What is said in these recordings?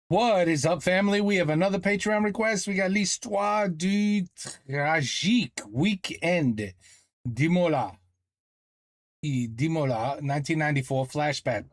What is up, family? We have another Patreon request. We got l'histoire du tragique week-end d'Imola. D'Imola, 1994 flashback.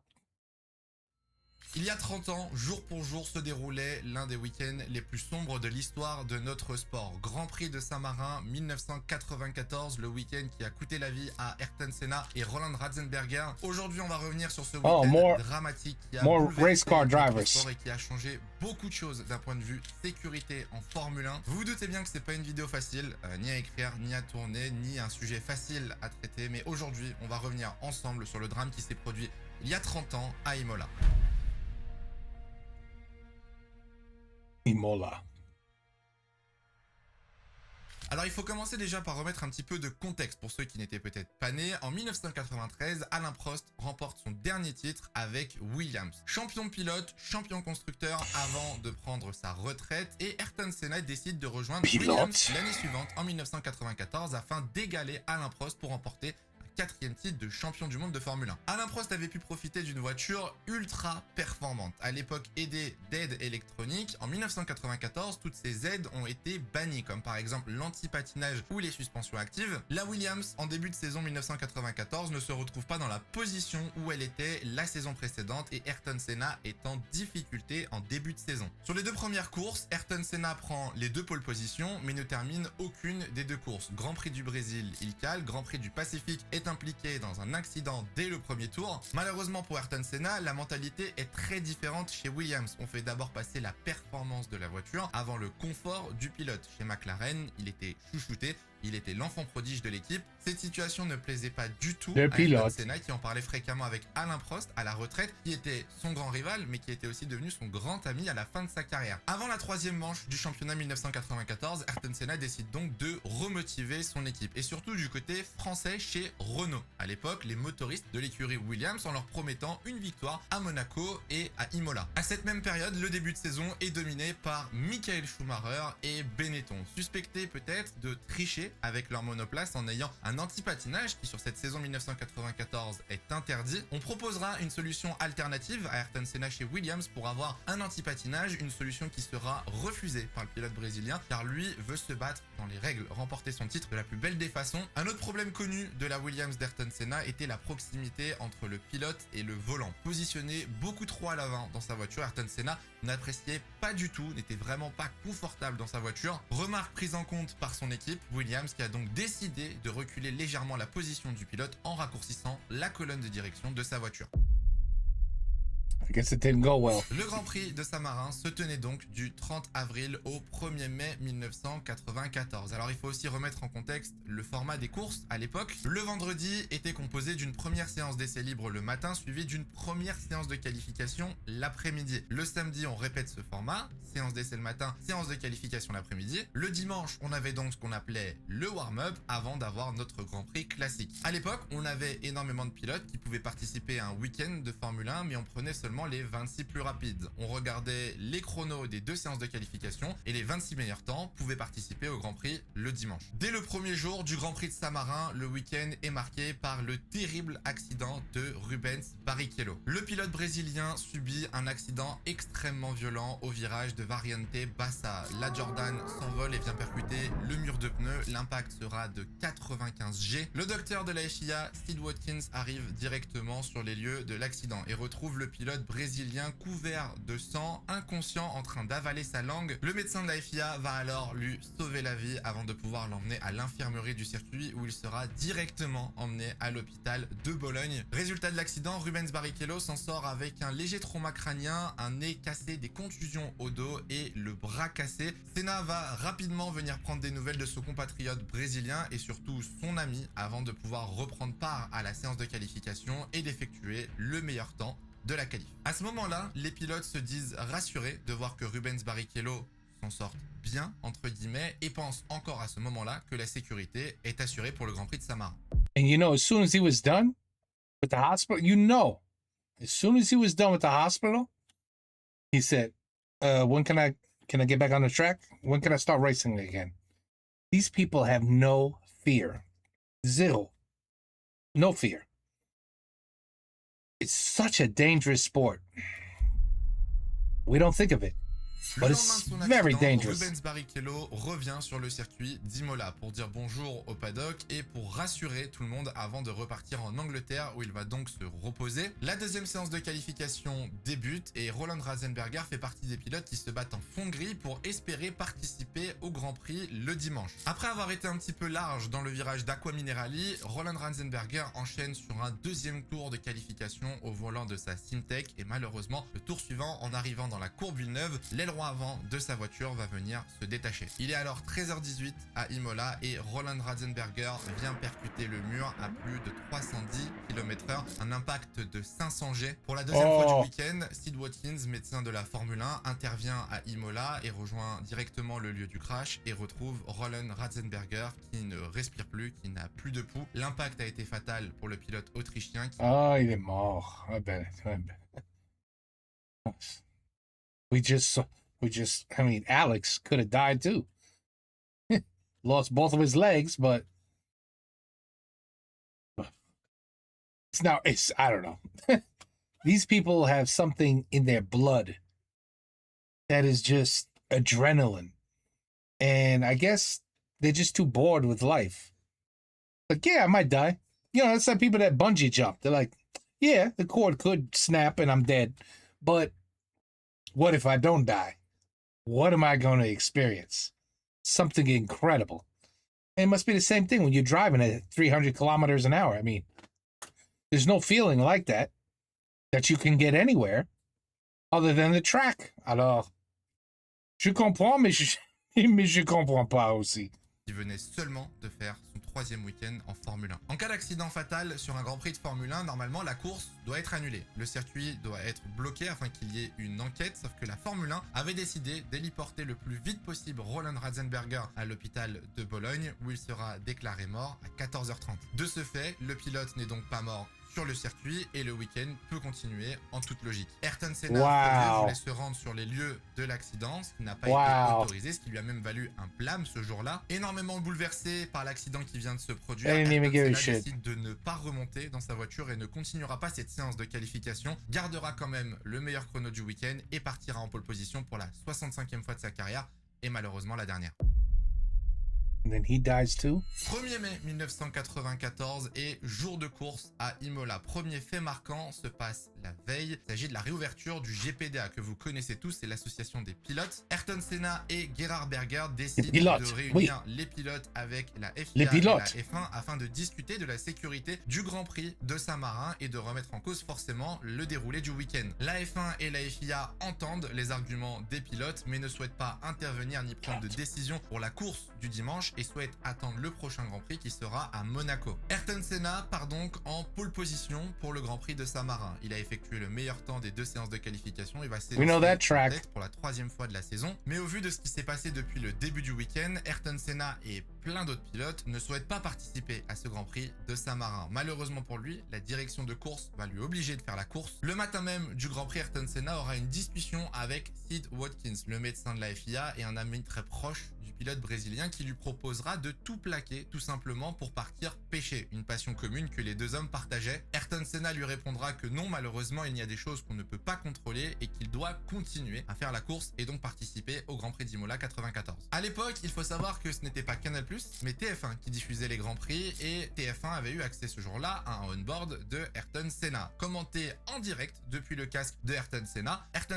Il y a 30 ans, jour pour jour, se déroulait l'un des week-ends les plus sombres de l'histoire de notre sport. Grand Prix de Saint-Marin 1994, le week-end qui a coûté la vie à Ayrton Senna et Roland Ratzenberger. Aujourd'hui, on va revenir sur ce week-end dramatique qui a bouleversé notre sport et qui a changé beaucoup de choses d'un point de vue sécurité en Formule 1. Vous vous doutez bien que c'est pas une vidéo facile, ni à écrire, ni à tourner, ni un sujet facile à traiter, mais aujourd'hui, on va revenir ensemble sur le drame qui s'est produit il y a 30 ans à Imola. Imola. Alors il faut commencer déjà par remettre un petit peu de contexte pour ceux qui n'étaient peut-être pas nés. En 1993, Alain Prost remporte son dernier titre avec Williams. Champion pilote, champion constructeur avant de prendre sa retraite, et Ayrton Senna décide de rejoindre Williams l'année suivante en 1994 afin d'égaler Alain Prost pour remporter quatrième titre de champion du monde de Formule 1. Alain Prost avait pu profiter d'une voiture ultra performante. À l'époque aidée d'aides électroniques, en 1994, toutes ces aides ont été bannies, comme par exemple l'anti-patinage ou les suspensions actives. La Williams, en début de saison 1994, ne se retrouve pas dans la position où elle était la saison précédente, et Ayrton Senna est en difficulté en début de saison. Sur les deux premières courses, Ayrton Senna prend les deux pôles positions, mais ne termine aucune des deux courses. Grand Prix du Brésil, il cale. Grand Prix du Pacifique est impliqué dans un accident dès le premier tour. Malheureusement pour Ayrton Senna, la mentalité est très différente chez Williams. On fait d'abord passer la performance de la voiture avant le confort du pilote. Chez McLaren, il était chouchouté, il était l'enfant prodige de l'équipe. Cette situation ne plaisait pas du tout à Ayrton Senna, qui en parlait fréquemment avec Alain Prost à la retraite, qui était son grand rival, mais qui était aussi devenu son grand ami à la fin de sa carrière. Avant la troisième manche du championnat 1994, Ayrton Senna décide donc de remotiver son équipe, et surtout du côté français chez Renault. À l'époque, les motoristes de l'écurie Williams, en leur promettant une victoire à Monaco et à Imola. À cette même période, le début de saison est dominé par Michael Schumacher et Benetton, suspectés peut-être de tricher avec leur monoplace en ayant un anti-patinage qui sur cette saison 1994 est interdit. On proposera une solution alternative à Ayrton Senna chez Williams pour avoir un anti-patinage, une solution qui sera refusée par le pilote brésilien car lui veut se battre dans les règles, remporter son titre de la plus belle des façons. Un autre problème connu de la Williams d'Ayrton Senna était la proximité entre le pilote et le volant. Positionné beaucoup trop à l'avant dans sa voiture, Ayrton Senna n'appréciait pas du tout, n'était vraiment pas confortable dans sa voiture. Remarque prise en compte par son équipe, Williams, qui a donc décidé de reculer légèrement la position du pilote en raccourcissant la colonne de direction de sa voiture. I guess it didn't go well. Le Grand Prix de Saint-Marin se tenait donc du 30 avril au 1er mai 1994. Alors il faut aussi remettre en contexte le format des courses à l'époque. Le vendredi était composé d'une première séance d'essai libre le matin, suivie d'une première séance de qualification l'après-midi. Le samedi, on répète ce format, séance d'essai le matin, séance de qualification l'après-midi. Le dimanche, on avait donc ce qu'on appelait le warm-up avant d'avoir notre Grand Prix classique. À l'époque, on avait énormément de pilotes qui pouvaient participer à un week-end de Formule 1, mais on prenait seulement les 26 plus rapides. On regardait les chronos des deux séances de qualification et les 26 meilleurs temps pouvaient participer au Grand Prix le dimanche. Dès le premier jour du Grand Prix de Saint-Marin, le week-end est marqué par le terrible accident de Rubens Barrichello. Le pilote brésilien subit un accident extrêmement violent au virage de Variante Bassa. La Jordan s'envole et vient percuter le mur de pneus. L'impact sera de 95 G. Le docteur de la FIA, Sid Watkins, arrive directement sur les lieux de l'accident et retrouve le pilote brésilien couvert de sang, inconscient, en train d'avaler sa langue. Le médecin de la FIA va alors lui sauver la vie avant de pouvoir l'emmener à l'infirmerie du circuit où il sera directement emmené à l'hôpital de Bologne. Résultat de l'accident, Rubens Barrichello s'en sort avec un léger trauma crânien, un nez cassé, des contusions au dos et le bras cassé. Senna va rapidement venir prendre des nouvelles de son compatriote brésilien et surtout son ami avant de pouvoir reprendre part à la séance de qualification et d'effectuer le meilleur temps de la qualif. À ce moment-là, les pilotes se disent rassurés de voir que Rubens Barrichello s'en sort bien, entre guillemets, et pensent encore à ce moment-là que la sécurité est assurée pour le Grand Prix de Saint-Marin. And you know, as soon as he was done with the hospital, as soon as he was done with the hospital, he said, when can I get back on the track? When can I start racing again? These people have no fear. Zero. No fear. It's such a dangerous sport. We don't think of it. Le But lendemain it's de son very accident, dangerous. Rubens Barrichello revient sur le circuit d'Imola pour dire bonjour au paddock et pour rassurer tout le monde avant de repartir en Angleterre où il va donc se reposer. La deuxième séance de qualification débute et Roland Ratzenberger fait partie des pilotes qui se battent en fond de grille pour espérer participer au Grand Prix le dimanche. Après avoir été un petit peu large dans le virage d'Aqua Minerali, Roland Ratzenberger enchaîne sur un deuxième tour de qualification au volant de sa Simtech et malheureusement le tour suivant, en arrivant dans la courbe Villeneuve, l'aileron avant de sa voiture va venir se détacher. Il est alors 13h18 à Imola et Roland Ratzenberger vient percuter le mur à plus de 310 km/h, un impact de 500 G. Pour la deuxième fois du week-end, Sid Watkins, médecin de la Formule 1, intervient à Imola et rejoint directement le lieu du crash et retrouve Roland Ratzenberger qui ne respire plus, qui n'a plus de pouls. L'impact a été fatal pour le pilote autrichien qui... Oh, il est mort. I bet. I mean, Alex could have died too. Lost both of his legs, but I don't know. These people have something in their blood that is just adrenaline. And I guess they're just too bored with life. Like, yeah, I might die. You know, it's like people that bungee jump. They're like, yeah, the cord could snap and I'm dead. But what if I don't die? What am I going to experience? Something incredible. And it must be the same thing when you're driving at 300 kilometers an hour. I mean, there's no feeling like that you can get anywhere other than the track. Alors, je comprends, mais je comprends pas aussi. Qui venait seulement de faire son troisième week-end en Formule 1. En cas d'accident fatal sur un Grand Prix de Formule 1, normalement la course doit être annulée. Le circuit doit être bloqué afin qu'il y ait une enquête, sauf que la Formule 1 avait décidé d'héliporter le plus vite possible Roland Ratzenberger à l'hôpital de Bologne où il sera déclaré mort à 14h30. De ce fait, le pilote n'est donc pas mort sur le circuit et le week-end peut continuer en toute logique. Ayrton Senna voulait se rendre sur les lieux de l'accident, ce qui n'a pas été autorisé, ce qui lui a même valu un blâme ce jour-là. Énormément bouleversé par l'accident qui vient de se produire, Ayrton Senna décide de ne pas remonter dans sa voiture et ne continuera pas cette séance de qualification, gardera quand même le meilleur chrono du week-end et partira en pole position pour la 65e fois de sa carrière et malheureusement la dernière. And then he dies too. 1er mai 1994 et jour de course à Imola. Premier fait marquant se passe la veille. Il s'agit de la réouverture du GPDA que vous connaissez tous, c'est l'association des pilotes. Ayrton Senna et Gerhard Berger décident de réunir les pilotes avec la FIA et la F1 afin de discuter de la sécurité du Grand Prix de Saint-Marin et de remettre en cause forcément le déroulé du week-end. La F1 et la FIA entendent les arguments des pilotes mais ne souhaitent pas intervenir ni prendre de décision pour la course du dimanche et souhaite attendre le prochain Grand Prix qui sera à Monaco. Ayrton Senna part donc en pole position pour le Grand Prix de Saint-Marin. Il a effectué le meilleur temps des deux séances de qualification et va s'élancer en tête pour la troisième fois de la saison. Mais au vu de ce qui s'est passé depuis le début du week-end, Ayrton Senna et plein d'autres pilotes ne souhaitent pas participer à ce Grand Prix de Saint-Marin. Malheureusement pour lui, la direction de course va lui obliger de faire la course. Le matin même du Grand Prix, Ayrton Senna aura une discussion avec Sid Watkins, le médecin de la FIA et un ami très proche du pilote brésilien qui lui proposera de tout plaquer tout simplement pour partir pêcher, une passion commune que les deux hommes partageaient. Ayrton Senna lui répondra que non, malheureusement il y a des choses qu'on ne peut pas contrôler et qu'il doit continuer à faire la course et donc participer au Grand Prix d'Imola 94. À l'époque, il faut savoir que ce n'était pas Canal+, mais TF1 qui diffusait les Grands Prix et TF1 avait eu accès ce jour-là à un on-board de Ayrton Senna. Commenté en direct depuis le casque de Ayrton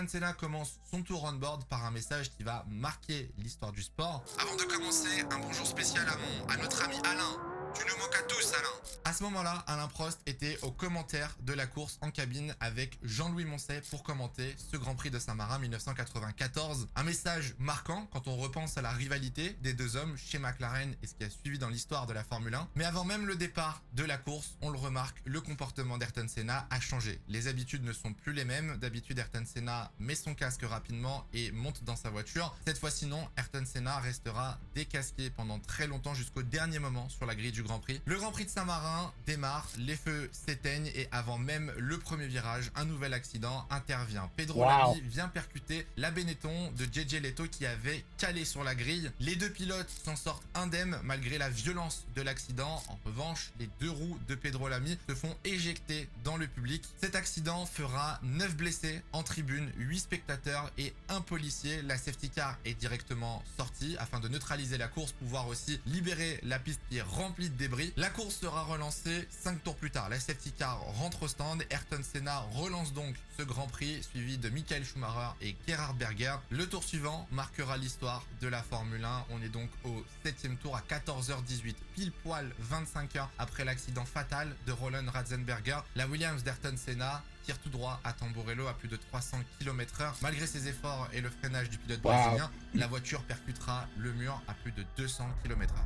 Senna commence son tour on-board par un message qui va marquer l'histoire du sport. Avant de commencer, un bonjour spécial à notre ami Alain. Tu nous manques à tous, Alain. À ce moment-là, Alain Prost était aux commentaires de la course en cabine avec Jean-Louis Moncey pour commenter ce Grand Prix de Saint-Marin 1994. Un message marquant quand on repense à la rivalité des deux hommes chez McLaren et ce qui a suivi dans l'histoire de la Formule 1. Mais avant même le départ de la course, on le remarque, le comportement d'Ayrton Senna a changé. Les habitudes ne sont plus les mêmes. D'habitude, Ayrton Senna met son casque rapidement et monte dans sa voiture. Cette fois-ci non, Ayrton Senna restera décasqué pendant très longtemps jusqu'au dernier moment sur la grille du Grand Prix. Le Grand Prix de Saint-Marin 1 démarre, les feux s'éteignent et avant même le premier virage, un nouvel accident intervient. Pedro Wow. Lamy vient percuter la Benetton de JJ Leto qui avait calé sur la grille. Les deux pilotes s'en sortent indemnes malgré la violence de l'accident. En revanche, les deux roues de Pedro Lamy se font éjecter dans le public. Cet accident fera 9 blessés en tribune, 8 spectateurs et un policier. La safety car est directement sortie afin de neutraliser la course, pouvoir aussi libérer la piste qui est remplie de débris. La course sera relancée 5 tours plus tard. La safety car rentre au stand. Ayrton Senna relance donc ce Grand Prix suivi de Michael Schumacher et Gerhard Berger. Le tour suivant marquera l'histoire de la Formule 1. On est donc au 7e tour à 14h18, pile poil 25 heures après l'accident fatal de Roland Ratzenberger. La Williams d'Ayrton Senna tire tout droit à Tamburello à plus de 300 km/h. Malgré ses efforts et le freinage du pilote brésilien, la voiture percutera le mur à plus de 200 km/h.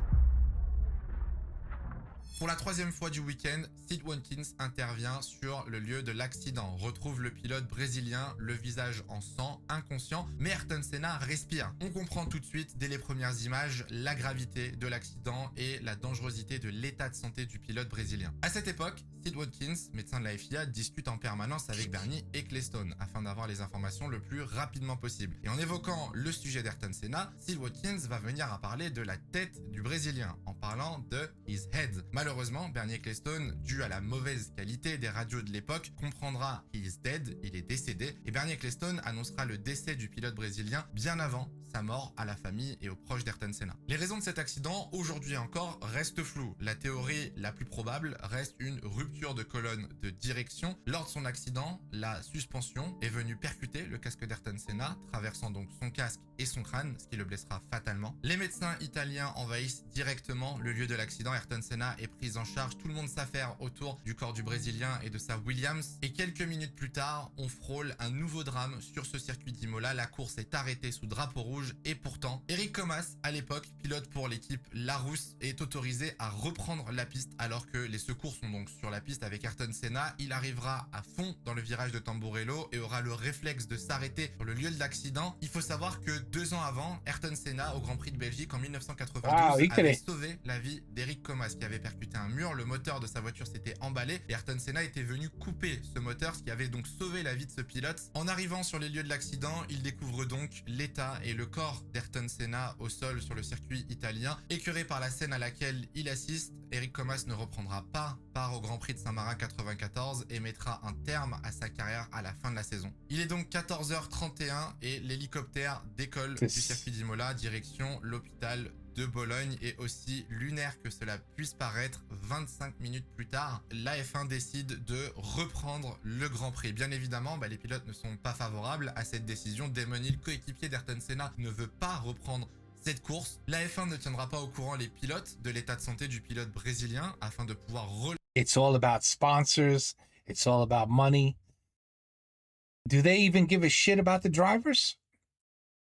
Pour la troisième fois du week-end, Sid Watkins intervient sur le lieu de l'accident, retrouve le pilote brésilien, le visage en sang, inconscient, mais Ayrton Senna respire. On comprend tout de suite, dès les premières images, la gravité de l'accident et la dangerosité de l'état de santé du pilote brésilien. À cette époque, Sid Watkins, médecin de la FIA, discute en permanence avec Bernie Ecclestone afin d'avoir les informations le plus rapidement possible. Et en évoquant le sujet d'Ayrton Senna, Sid Watkins va venir à parler de la tête du Brésilien en parlant de his head. Malheureusement, Bernie Ecclestone, dû à la mauvaise qualité des radios de l'époque, comprendra he is dead, il est décédé, et Bernie Ecclestone annoncera le décès du pilote brésilien bien avant sa mort à la famille et aux proches d'Ayrton Senna. Les raisons de cet accident, aujourd'hui encore, restent floues. La théorie la plus probable reste une rupture de colonne de direction. Lors de son accident, la suspension est venue percuter le casque d'Ayrton Senna, traversant donc son casque et son crâne, ce qui le blessera fatalement. Les médecins italiens envahissent directement le lieu de l'accident. Ayrton Senna est pris en charge, tout le monde s'affaire autour du corps du Brésilien et de sa Williams. Et quelques minutes plus tard, on frôle un nouveau drame sur ce circuit d'Imola. La course est arrêtée sous drapeau rouge et pourtant, Eric Comas, à l'époque, pilote pour l'équipe Larousse, est autorisé à reprendre la piste alors que les secours sont donc sur la piste avec Ayrton Senna. Il arrivera à fond dans le virage de Tamburello et aura le réflexe de s'arrêter sur le lieu de l'accident. Il faut savoir que 2 ans avant, Ayrton Senna, au Grand Prix de Belgique en 1992, avait sauvé la vie d'Eric Comas qui avait percuté un mur. Le moteur de sa voiture s'était emballé et Ayrton Senna était venu couper ce moteur, ce qui avait donc sauvé la vie de ce pilote. En arrivant sur les lieux de l'accident, il découvre donc l'état et le corps d'Ayrton Senna au sol sur le circuit italien. Écœuré par la scène à laquelle il assiste, Eric Comas ne reprendra pas part au Grand Prix de Saint-Marin 94 et mettra un terme à sa carrière à la fin de la saison. Il est donc 14h31 et l'hélicoptère décolle du circuit d'Imola direction l'hôpital de Bologne. Et aussi lunaire que cela puisse paraître, 25 minutes plus tard, la F1 décide de reprendre le Grand Prix. Bien évidemment, les pilotes ne sont pas favorables à cette décision. Damon Hill, coéquipier d'Ayrton Senna, ne veut pas reprendre cette course. La F1 ne tiendra pas au courant les pilotes de l'état de santé du pilote brésilien afin de pouvoir It's all about sponsors. It's all about money. Do they even give a shit about the drivers?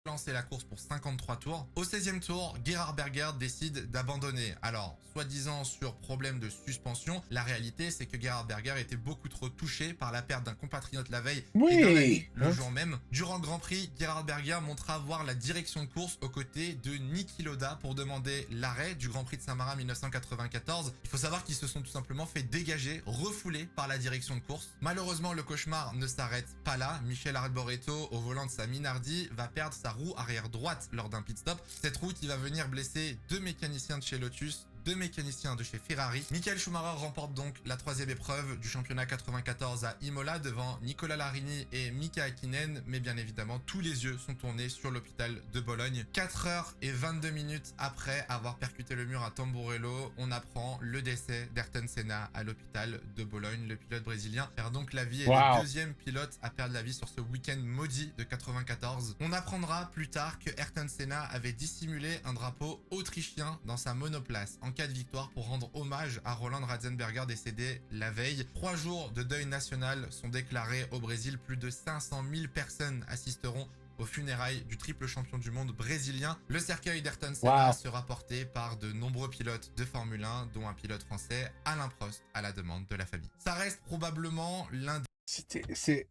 lancer la course pour 53 tours. Au 16e tour, Gerhard Berger décide d'abandonner. Alors, soi-disant sur problème de suspension, la réalité c'est que Gerhard Berger était beaucoup trop touché par la perte d'un compatriote la veille et d'un ami le jour même. Durant le Grand Prix, Gerhard Berger montra voir la direction de course aux côtés de Niki Lauda pour demander l'arrêt du Grand Prix de Saint-Marin 1994. Il faut savoir qu'ils se sont tout simplement fait dégager, refoulés par la direction de course. Malheureusement, le cauchemar ne s'arrête pas là. Michel Arboreto, au volant de sa Minardi, va perdre sa roue arrière droite lors d'un pit stop. Cette roue qui va venir blesser 2 mécaniciens de chez Lotus, 2 mécaniciens de chez Ferrari. Michael Schumacher remporte donc la 3e épreuve du championnat 94 à Imola devant Nicola Larini et Mika Hakkinen, mais bien évidemment tous les yeux sont tournés sur l'hôpital de Bologne. 4h22 après avoir percuté le mur à Tamburello, on apprend le décès d'Ayrton Senna à l'hôpital de Bologne. Le pilote brésilien perd donc la vie et le deuxième pilote à perdre la vie sur ce week-end maudit de 94. On apprendra plus tard que Ayrton Senna avait dissimulé un drapeau autrichien dans sa monoplace en cas de victoire pour rendre hommage à Roland Ratzenberger décédé la veille. 3 jours de deuil national sont déclarés au Brésil. Plus de 500 000 personnes assisteront aux funérailles du triple champion du monde brésilien. Le cercueil d'Ayrton Senna sera porté par de nombreux pilotes de Formule 1, dont un pilote français, Alain Prost, à la demande de la famille. Ça reste probablement l'un des...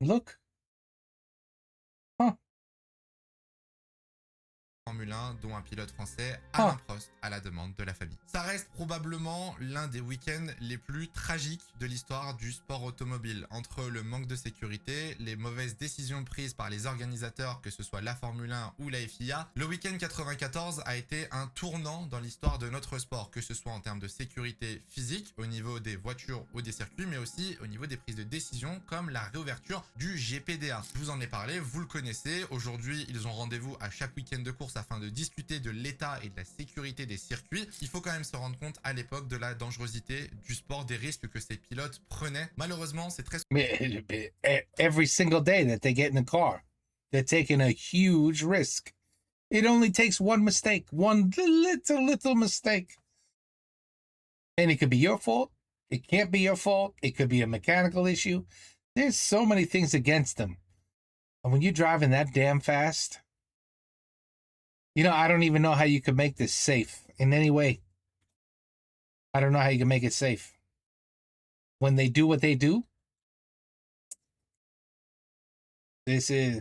Look. Huh. Formule 1, dont un pilote français, Alain Prost, à la demande de la famille. Ça reste probablement l'un des week-ends les plus tragiques de l'histoire du sport automobile. Entre le manque de sécurité, les mauvaises décisions prises par les organisateurs, que ce soit la Formule 1 ou la FIA, le week-end 94 a été un tournant dans l'histoire de notre sport, que ce soit en termes de sécurité physique, au niveau des voitures ou des circuits, mais aussi au niveau des prises de décision, comme la réouverture du GPDA. Je vous en ai parlé, vous le connaissez. Aujourd'hui, ils ont rendez-vous à chaque week-end de course afin de discuter de l'état et de la sécurité des circuits. Il faut quand même se rendre compte à l'époque de la dangerosité du sport, des risques que ces pilotes prenaient. Malheureusement, c'est très every single day that they get in the car, they're taking a huge risk. It only takes one mistake, one little mistake. And it could be your fault. It can't be your fault. It could be a mechanical issue. There's so many things against them. And when you're driving that damn fast, you know, I don't even know how you could make this safe in any way. I don't know how you can make it safe. When they do what they do, it's a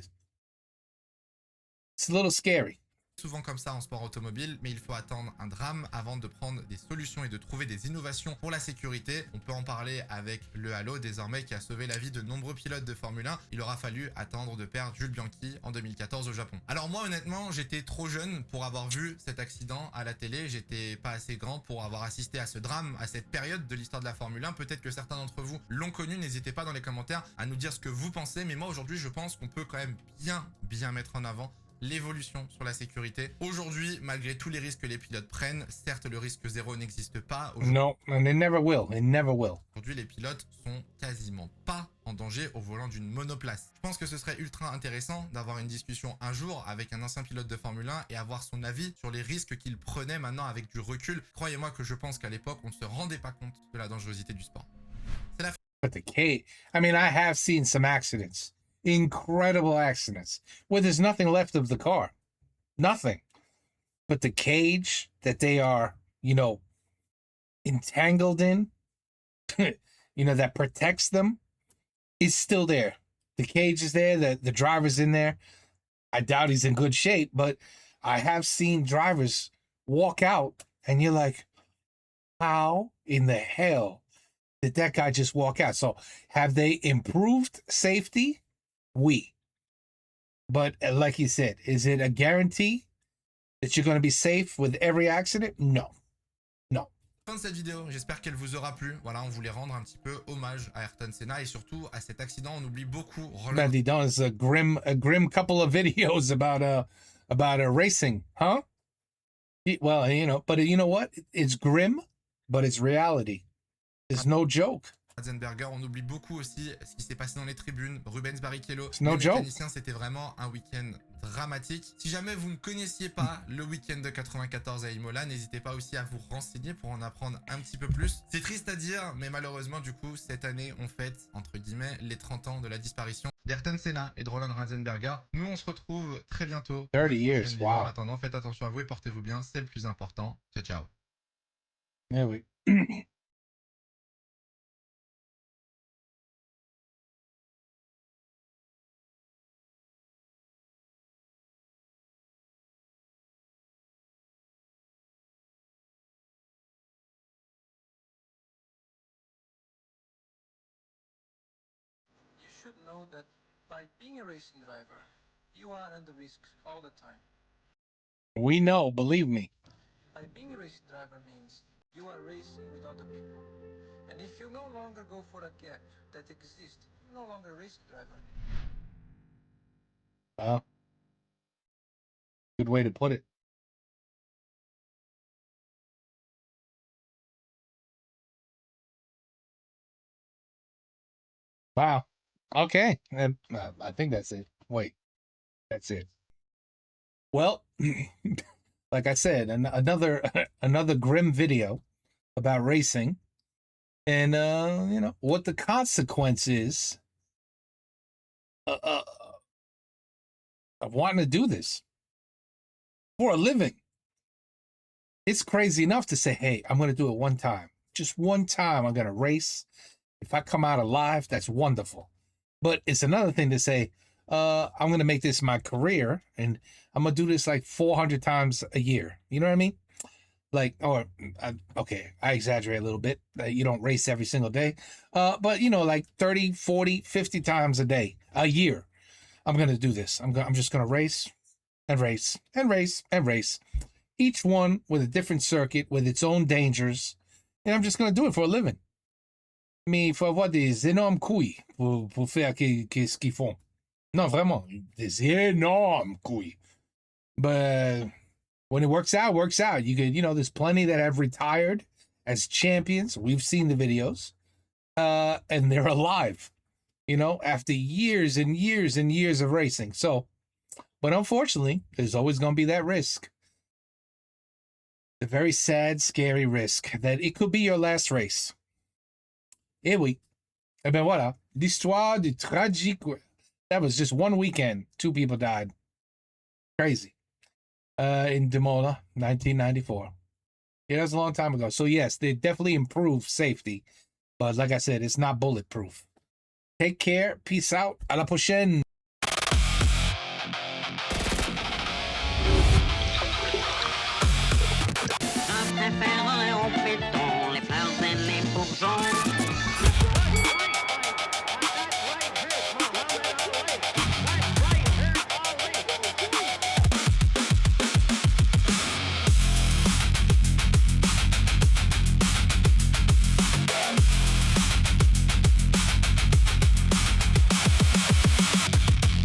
little scary. Souvent comme ça en sport automobile, mais il faut attendre un drame avant de prendre des solutions et de trouver des innovations pour la sécurité. On peut en parler avec le Halo désormais qui a sauvé la vie de nombreux pilotes de Formule 1. Il aura fallu attendre de perdre Jules Bianchi en 2014 au Japon. Alors moi honnêtement, j'étais trop jeune pour avoir vu cet accident à la télé. J'étais pas assez grand pour avoir assisté à ce drame, à cette période de l'histoire de la Formule 1. Peut-être que certains d'entre vous l'ont connu. N'hésitez pas dans les commentaires à nous dire ce que vous pensez. Mais moi aujourd'hui, je pense qu'on peut quand même bien mettre en avant l'évolution sur la sécurité. Aujourd'hui, malgré tous les risques que les pilotes prennent, certes le risque zéro n'existe pas. No, and it never will. It never will. Aujourd'hui, les pilotes sont quasiment pas en danger au volant d'une monoplace. Je pense que ce serait ultra intéressant d'avoir une discussion un jour avec un ancien pilote de Formule 1 et avoir son avis sur les risques qu'il prenait maintenant avec du recul. Croyez-moi que je pense qu'à l'époque, on ne se rendait pas compte de la dangerosité du sport. C'est la But the cage, I mean, I have seen some accidents. Incredible accidents where there's nothing left of the car, nothing, but the cage that they are, you know, entangled in, you know, that protects them is still there. The cage is there, the driver's in there. I doubt he's in good shape, but I have seen drivers walk out and you're like, how in the hell did that guy just walk out? So have they improved safety? But like you said, is it a guarantee that you're going to be safe with every accident? No. Fin de cette vidéo, j'espère qu'elle vous aura plu. Voilà, on voulait rendre un petit peu hommage à Ayrton Senna et surtout à cet accident. On oublie beaucoup Roland. It's a grim couple of videos about racing, huh? Well, you know, but you know what? It's grim, but it's reality. It's no joke. Ratzenberger, on oublie beaucoup aussi ce qui s'est passé dans les tribunes. Rubens Barrichello, no les mécaniciens, c'était vraiment un week-end dramatique. Si jamais vous ne connaissiez pas le week-end de 94 à Imola, n'hésitez pas aussi à vous renseigner pour en apprendre un petit peu plus. C'est triste à dire, mais malheureusement, du coup, cette année, on fête, entre guillemets, les 30 ans de la disparition d'Ayrton Senna et de Roland Ratzenberger. Nous, on se retrouve très bientôt. 30 years, wow. En attendant, faites attention à vous et portez-vous bien, c'est le plus important. Ciao, ciao. Yeah, oui. Should know that by being a racing driver, you are under risk all the time. We know, believe me. By being a racing driver means you are racing with other people. And if you no longer go for a gap that exists, you're no longer a racing driver. Good way to put it. Wow. Okay, and I think that's it. Wait, that's it. Well, like I said, another grim video about racing, and you know what the consequence is of wanting to do this for a living. It's crazy enough to say, "Hey, I'm going to do it one time, just one time. I'm going to race. If I come out alive, that's wonderful." But it's another thing to say, I'm going to make this my career and I'm going to do this like 400 times a year. You know what I mean? Like, okay, I exaggerate a little bit. You don't race every single day. But, like 30, 40, 50 times a year. I'm going to do this. I'm just going to race and race and race and race. Each one with a different circuit with its own dangers. And I'm just going to do it for a living. Mais il faut avoir des énormes couilles pour faire ce qu'ils font. Non, vraiment, des énormes couilles. But when it works out, it works out. You could, there's plenty that have retired as champions. We've seen the videos. And they're alive, after years and years and years of racing. So, but unfortunately, there's always going to be that risk. The very sad, scary risk that it could be your last race. Eh oui. Eh ben voilà. L'histoire du tragique. That was just one weekend. 2 people died. Crazy. In Demola, 1994. Yeah, that was a long time ago. So yes, they definitely improved safety. But like I said, it's not bulletproof. Take care. Peace out. À la prochaine.